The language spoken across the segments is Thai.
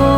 โ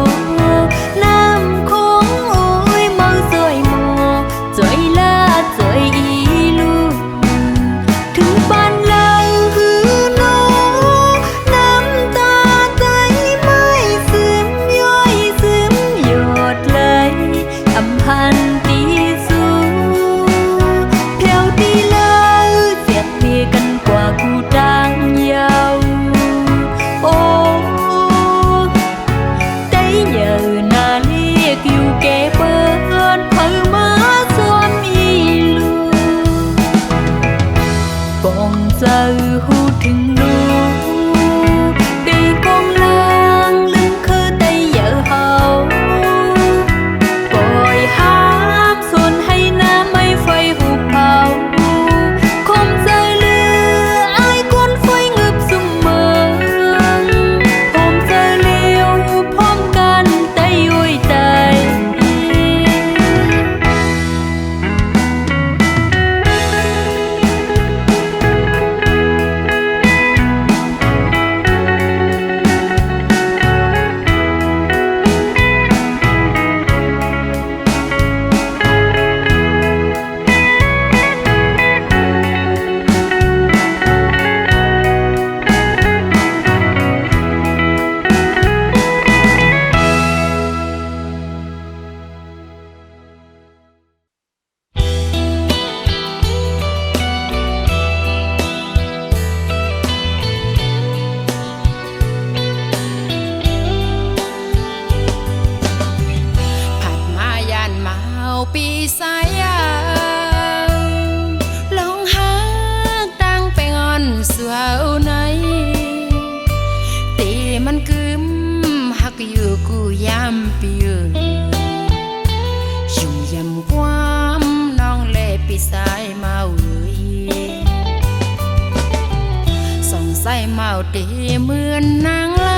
เตเหมือนนางไหล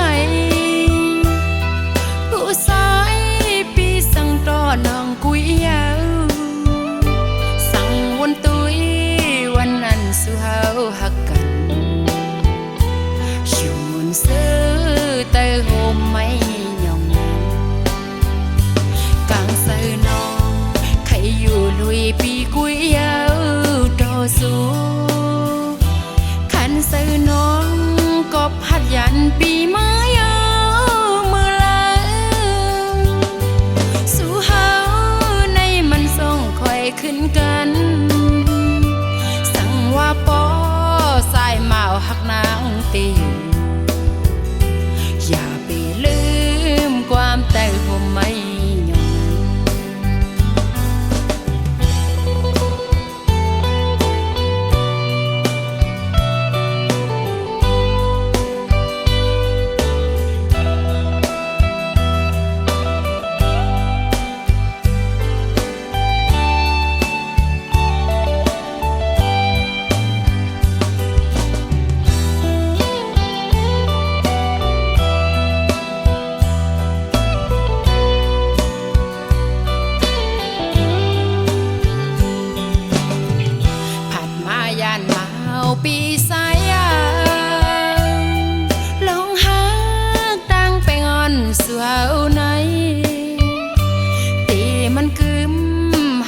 ผู้สายปีสั่งต่อน้องกุยยาวสั่งวนตุยวันนั้นสู่เฮาหักกันชูนซื้อเตยโฮมไม่ยองกางใส่น้องใครอยู่ลุยปีกุยยาวต่อสู้ขันใส่น้องก็พัดยันปีไม้เอามือละสู่เฮาในมันส่งคอยขึ้นกันสั่งว่าปอสายเมาหักนางตีอย่าไปลืมความแต่ผมไม่ยอมปีสายยาลองหาตั้งไปงอนสู่เฮาไหนตีมันกึม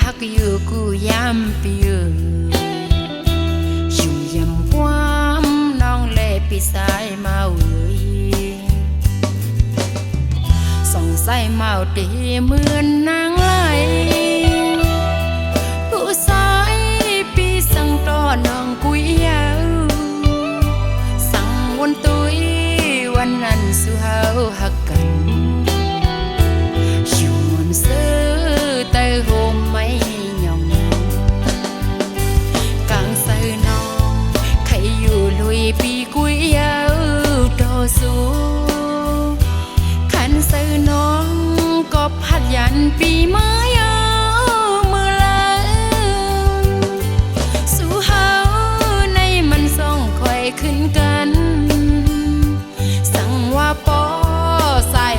หักอยู่กูยามปีอยู่ยำความน้องเล่ปีสายเมาส่องใส่เมาตีเหมือนนางไหลผู้สายปีสั่งต่อน้องกุยยาวสั่งวนตุยวันนั้นสู่เฮาหักกันชวนซื้อเตยโฮมไม่ยองกางใส่น้องใครอยู่ลุยปีกุยยาวต่อสู้ขันใส่น้องก็พัดยันปีไม้เอามือละสู่เฮาในมันส่งคอยขึ้นกันสั่งว่าปอสาย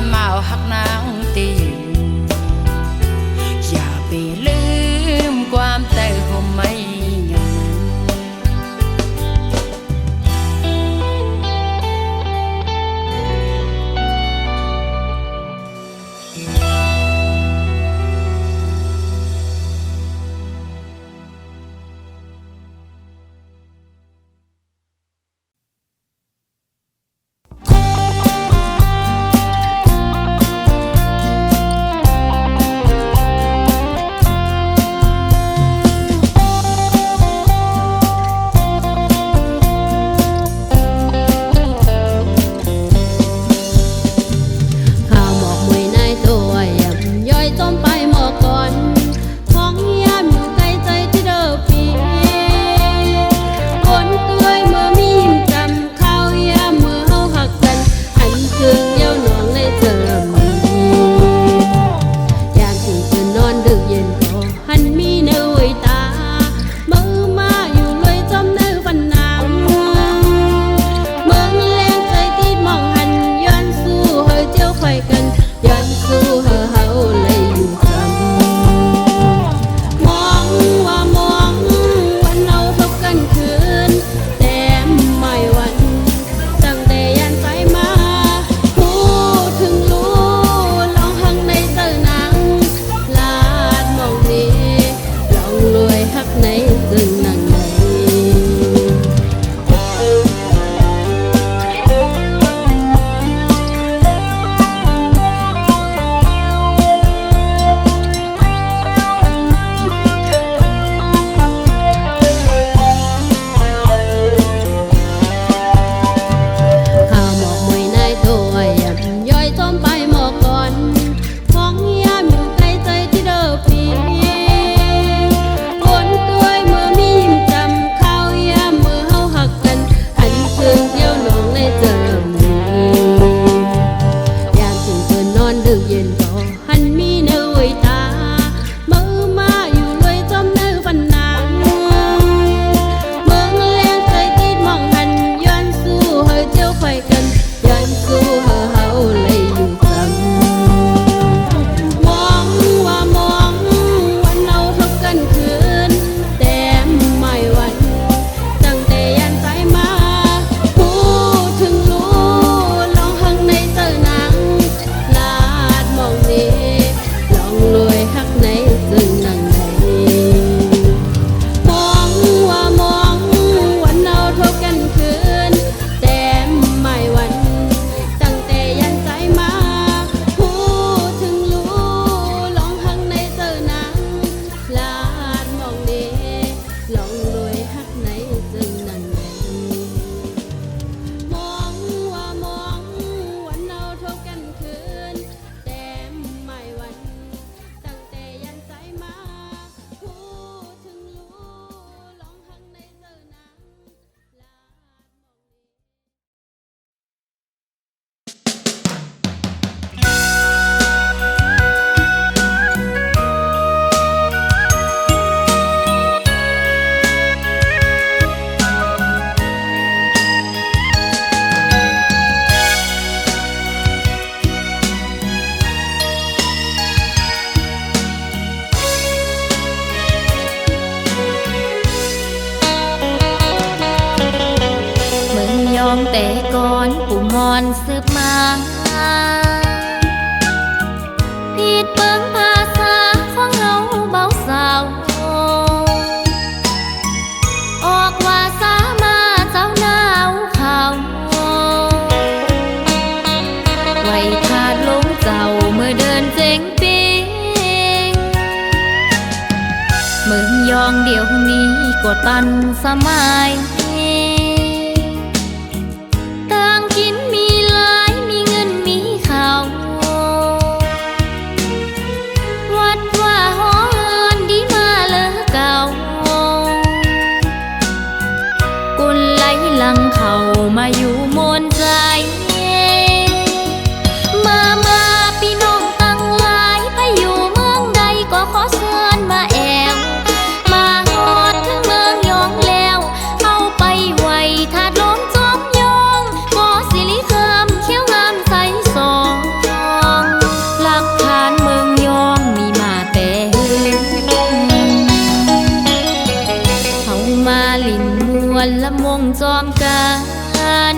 ผู้มอนสืบมาผิดเบิ่งภาษาของเฮาเบาสาวออกว่าสามาเจ้าหนาวเขาไว้ทาดลงเจ้าเมื่อเดินเจ๋งปิงเมืองยองเดี๋ยวนี้ก็ตันสมัยต่างกินมีหลายมีเงินมีข้าววัดว่าหอเฮินดีมาเลอเก่ากุนไหลหลังเขามาอยู่มนใจมาพี่น้องตั้งหลายไปอยู่เมืองใดก็ขอเชิญมาแอวมาฮอดถึงเมืองยองแล้วเอาไปไว้ถาดลมจอมยองขอสิริคำเขียวงามใสสองหลักฐานเมืองยองมีมาแต่เขามาลินมวนละมงจอมกัน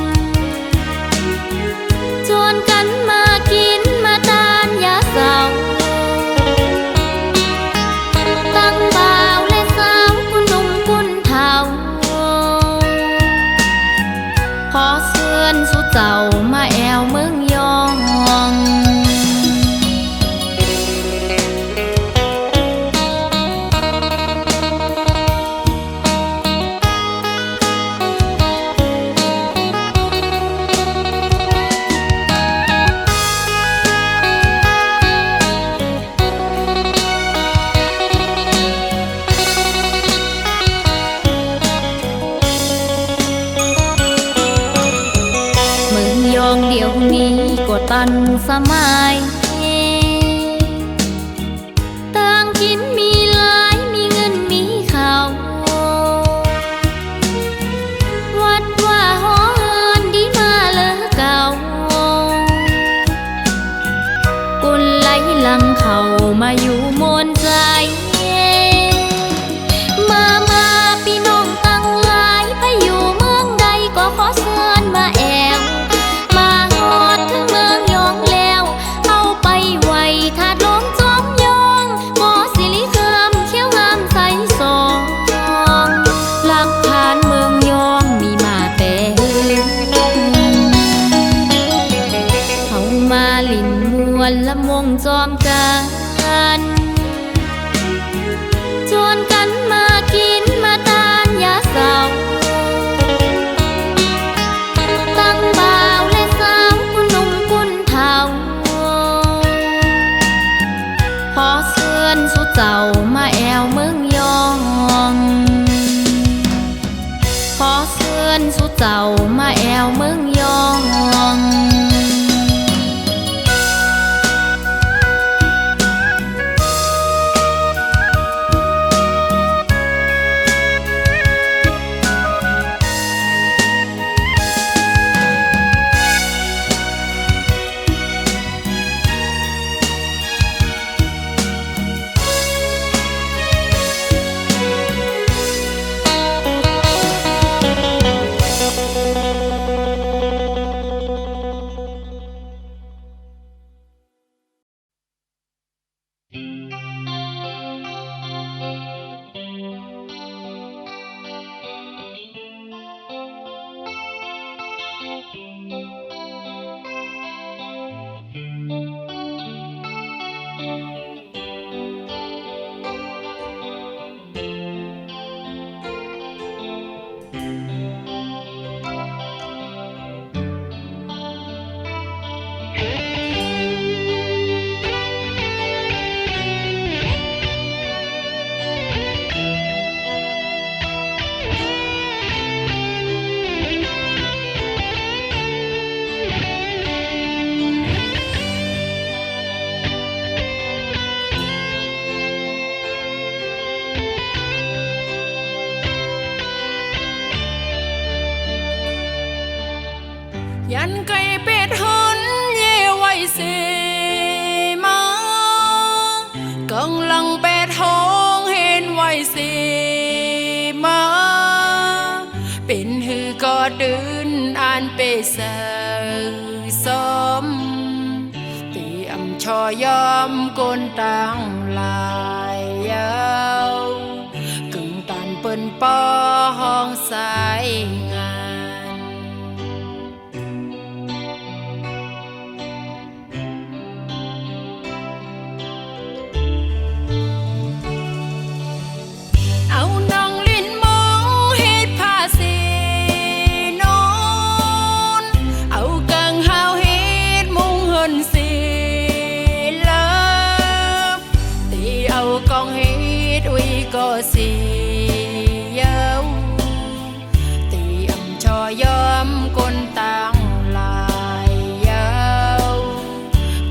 ชวนกันมากินมาทานยาเสาตั้งบ่าวและสาวคุณหนุ่มคุณเฒ่าขอเชิญสู่เจ้ามาแอวเมืองยองเดี๋ยวนี้ก็ตันสมัยต่างกินมีหลายมีเงินมีข้าววัดว่าหอเฮินดีมาเลอเก่ากุนไหลหลังเขามาอยู่มนใจมาพี่น้องตั้งหลายไปอยู่เมืองใดก็ขอเชิญมาแอวถึงเมืองยองแล้วเอาไปไว้ถาดลมจอมยองขอสิริคำเขียวงามใสสองหลักฐานเมืองยองมีมาแต่เขามาลินมวนละมงจอมกันชวนกันมากินมาทานยาเสาตั้งบ่าวและสาวคุณหนุ่มคุณเฒ่าขอเชิญสู่เจ้ามาแอวเมืองยองขอเชิญสู่เจ้ามาแอวเมืองยองยันไก่เป็ดหันเย่ไว้เสมากังลังเป็ดห้องเห็นไว้เสมาเป็นหือก็ดืนอ่านเปสา ชอยอมกนต่างลายยาวกึ่งตันเปิ้นปอห้องสายงานเอาน้องลิ้นมองเฮ็ดผ้าสีนอนเอากังหาวเฮ็ดมุงเฮินสีเลิฟตีเอากองเฮ็ดอุ้ยก็สีเยาวตีอำชอยอมกนต่างลายยาว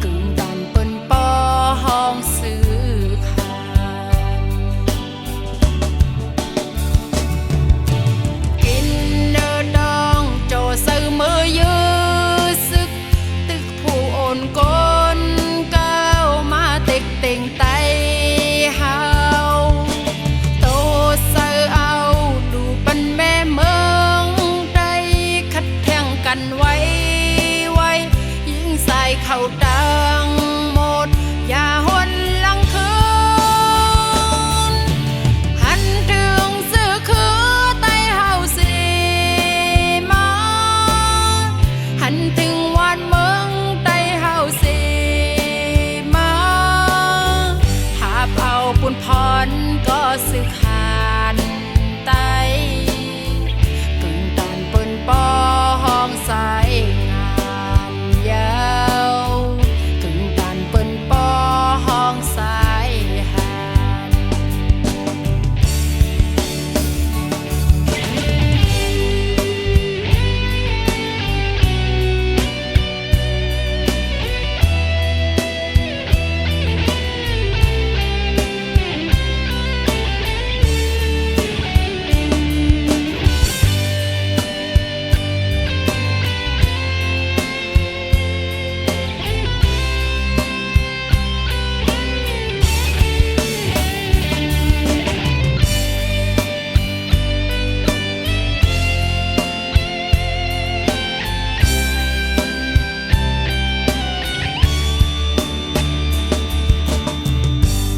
กึ่งตันเปิ้นปอห้องซื้อขายกินเนอดองโจซื้อมือยื้อซึกตึกผู้โอนกนก้าวมาติกติ่งไตเฮาโตเซอเอาดูปันแม่เมืองได้คัดแข่งกันไว้ยิงใส่เข้าดังหมดอย่าหนหลังคืนหันถึงซื้อคือไตเฮาสิมาหันถึงวันเมืองไตเฮาสิมาหาบเอาปุ่นพรก็สึกหานไตกึ่งตันเปิ้นปอห้องสายงานยาวกึ่งตันเปิ้นปอห้องสายหาน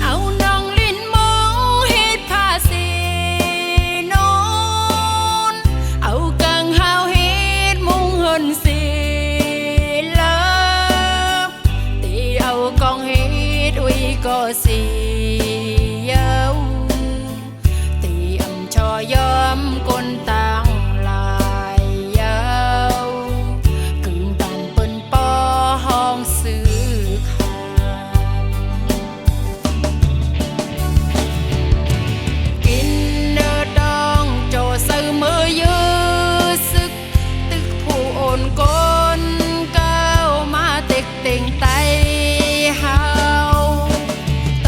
เอาน้องลิ้นมองเฮ็ดผ้าสีนอนเอากังหาวเฮ็ดมุงเฮินสีเลิฟตีเอากองเฮ็ดอุ้ยก็สีเยาวตีอำชอยอมกนต่างลายยาวกึ่งตันเปิ้นปอห้องซื้อขาย กินเนอดองโจซื้อมือยื้อซึกตึกผู้โอนกนก้าวมาติกติ่งไตเฮาโต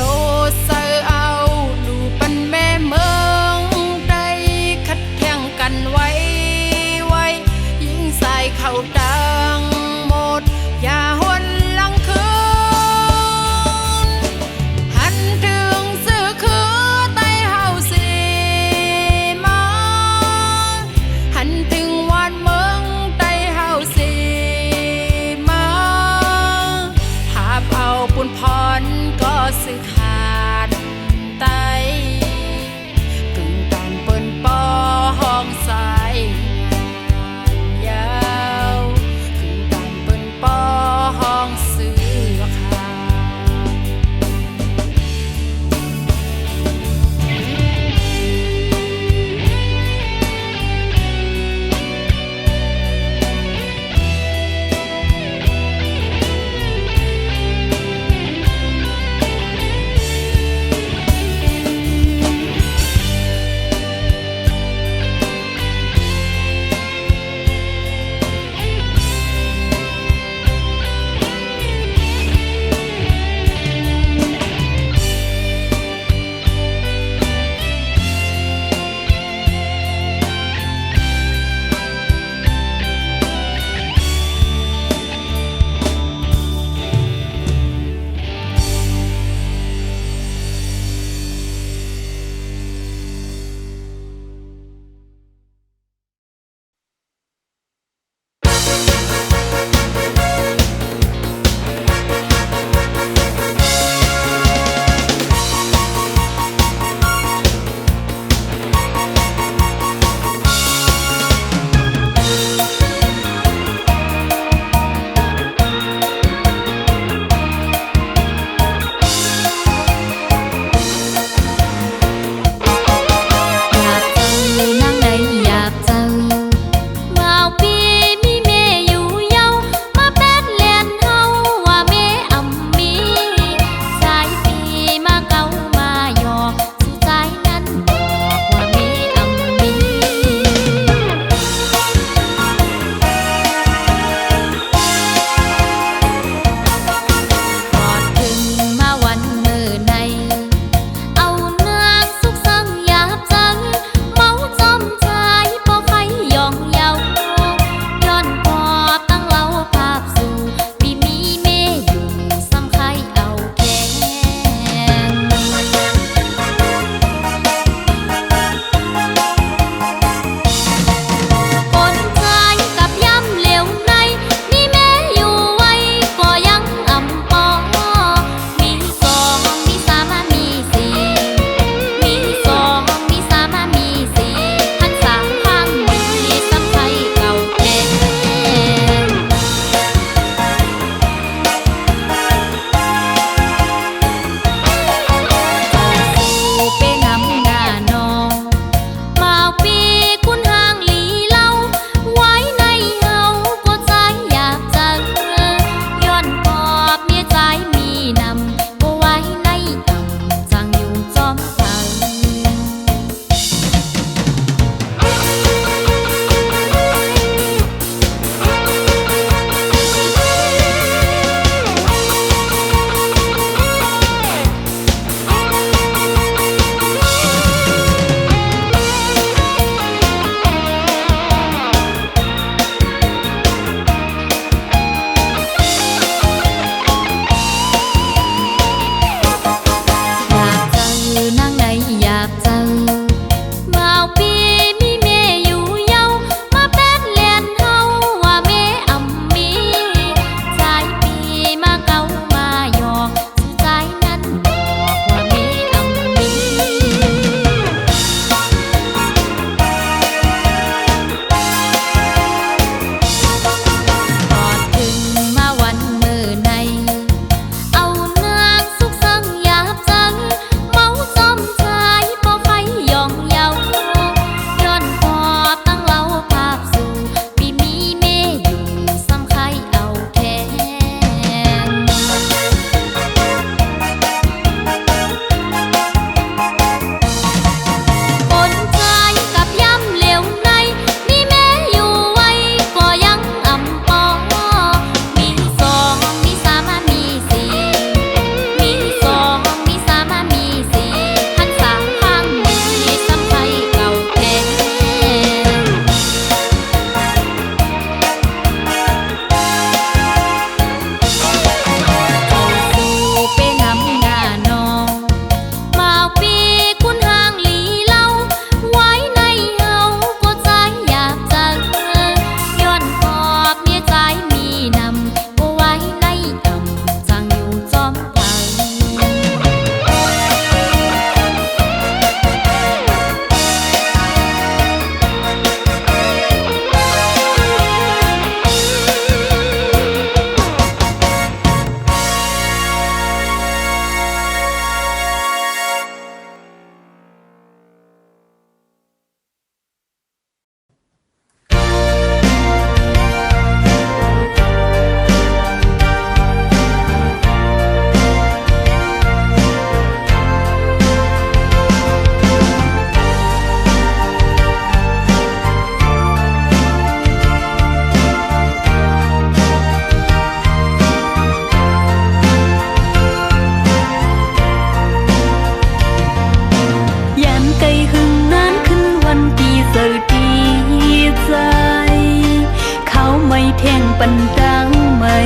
ปันดังไม่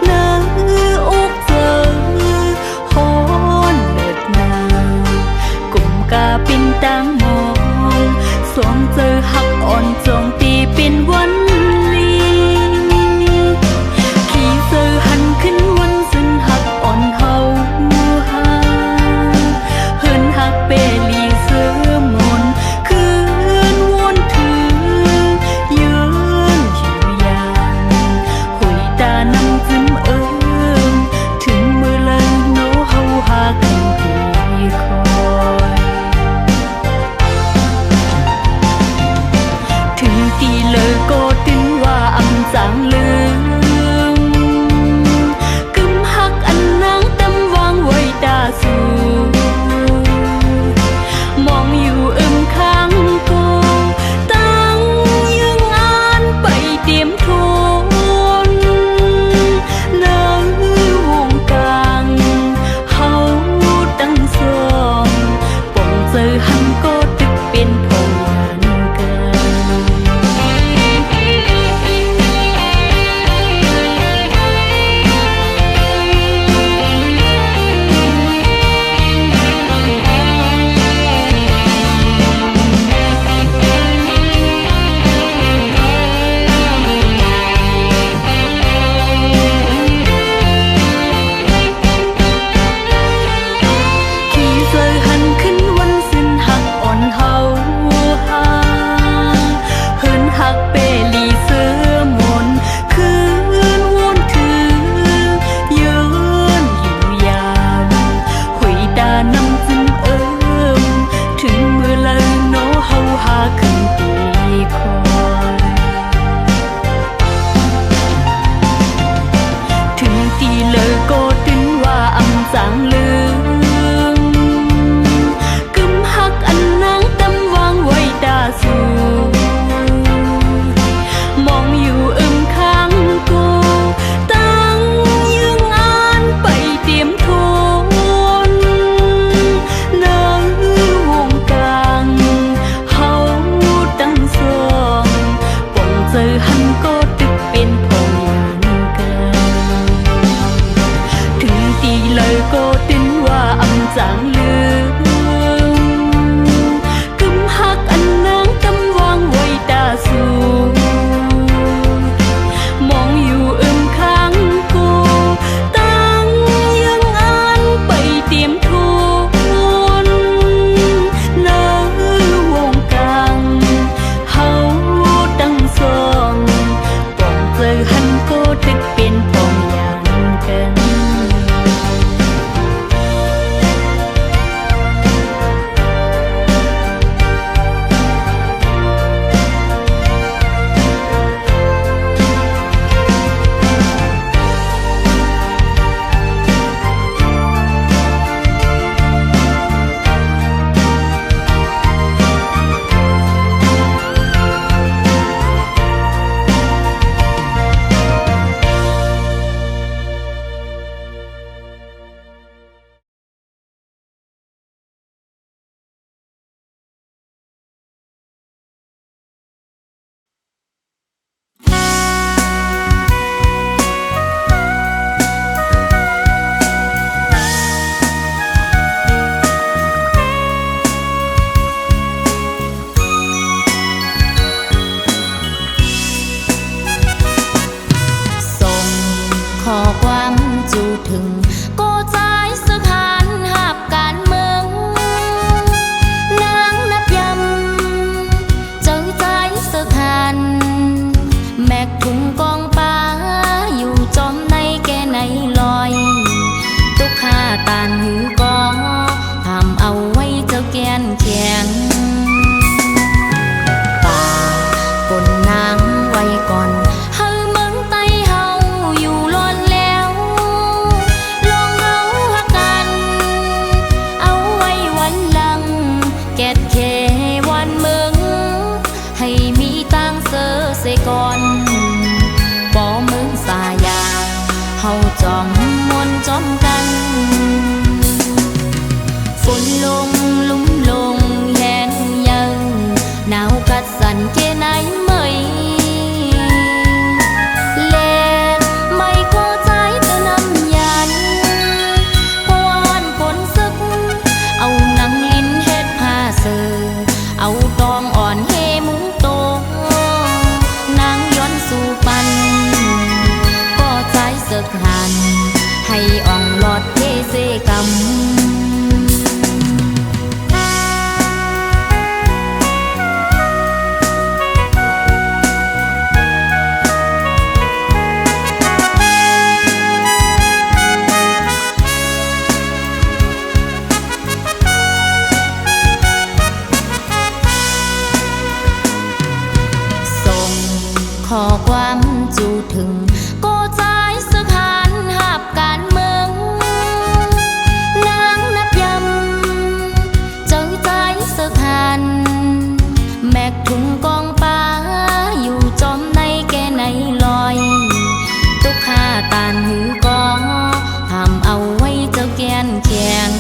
นาอุกเจอฮอนเลิดนากลุ่มกาปินตังมองสวงเจอหักอ่อนจงตีเป็นวันลีขี่เจอหันขึ้นวันซึ่งหักอ่อนเฮาหาเฮินหักเปลีเสือมนคืนวนถือยืนอยู่ยางหุยตานำจิ้มถึงมือเลยโนเฮาหากันพี่คอยถึงตีเลยก็ตึงว่าอำจางลืมกึมหักอันนางตำวางไว้ตาสูมองอยู่ข้างกูตั้งยังอ่านไปเตรียมทนนางวงกลางเฮาตั้งสองป่องเจอหันก็ตึกเป็นพงยันกันขี่เจอหันขึ้นวันสิ้นหักอ่อนเฮาหาเฮินหักเปลีเสือมนคืนวนถือยืนอยู่ยามหุยตานำจิ้มถึงมือเลยโนเฮาหาขึ้นตีคอยถึงตีเลยก็ตึงว่าอำจางลืมกึมหักอันนางตำวางไว้ตาสูมองอยู่ข้างกูตั้งยังอ่านไปเตรียมทนนางวงกลางเฮาตั้งสองป่องเจอหันก็ตึกเป็นพงยันกันถึงตีเลยก็ตึงว่าอำจางลืมกึมหักอันนางตำวางไว้ตาสูมองอยู่ข้างกูตั้งยังอ่านไปเตรียมทนนางวงกลางเฮาตั้งสองป่องเจอหันก็ตึกเป็นพงยันกัน สั่นแค่ไหนไม่เล เอาไว้เจ้าแกนแข็ง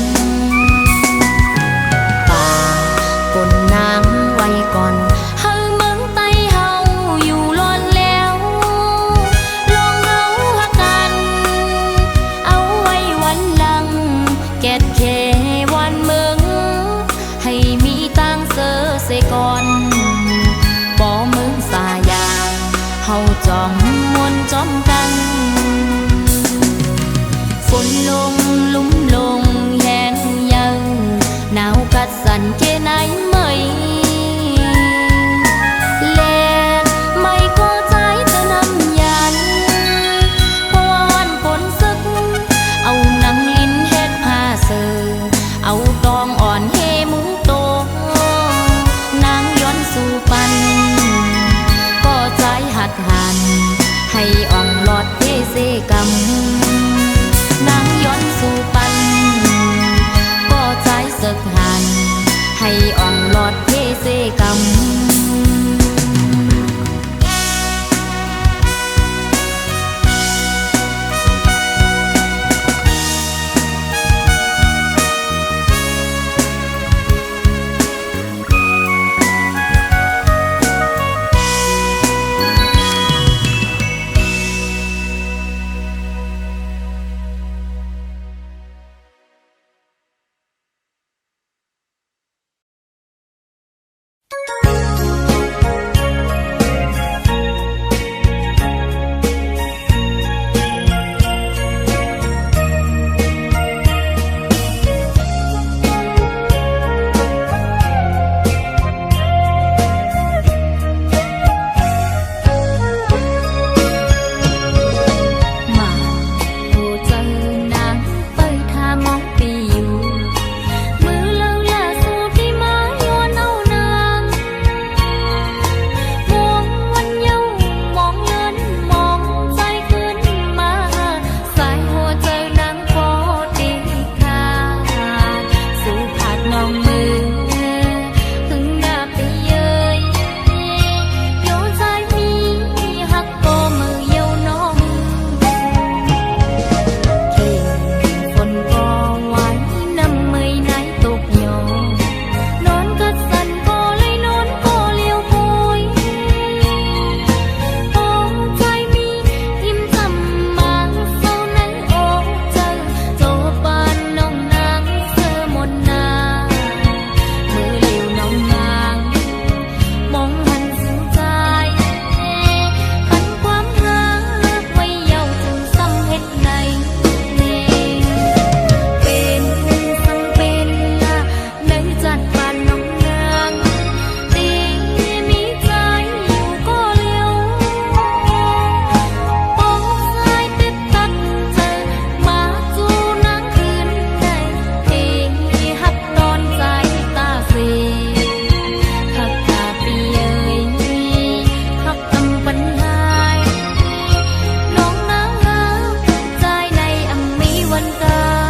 ป่าก้นนางไว้ก่อนเฮาเมืองไต้เฮาอยู่รอนแล้วลองเอาหักกันเอาไว้วันหลังแกดแค่วันเมืองให้มีตังเสือเสก่อนบ่เมืองสายาเฮาจ้องมวนจอมกันฝนลงลุ่มลงแห้งยังหนาวกัดสั่นแค่ไหนไม่แลไม่ก็ใจเธอนำยันเพราะวันฝนซึกเอาหนังลิ้นเฮ็ดผ้าเสือเอาตองอ่อนเฮมุงโตนางย้อนสู่ปันก็ใจหักหันให้อ่องหลอดเทเสกำนางย้อนสู่ปันก็ใจสึกหันให้อ่องหลอดเทเสกำวันกา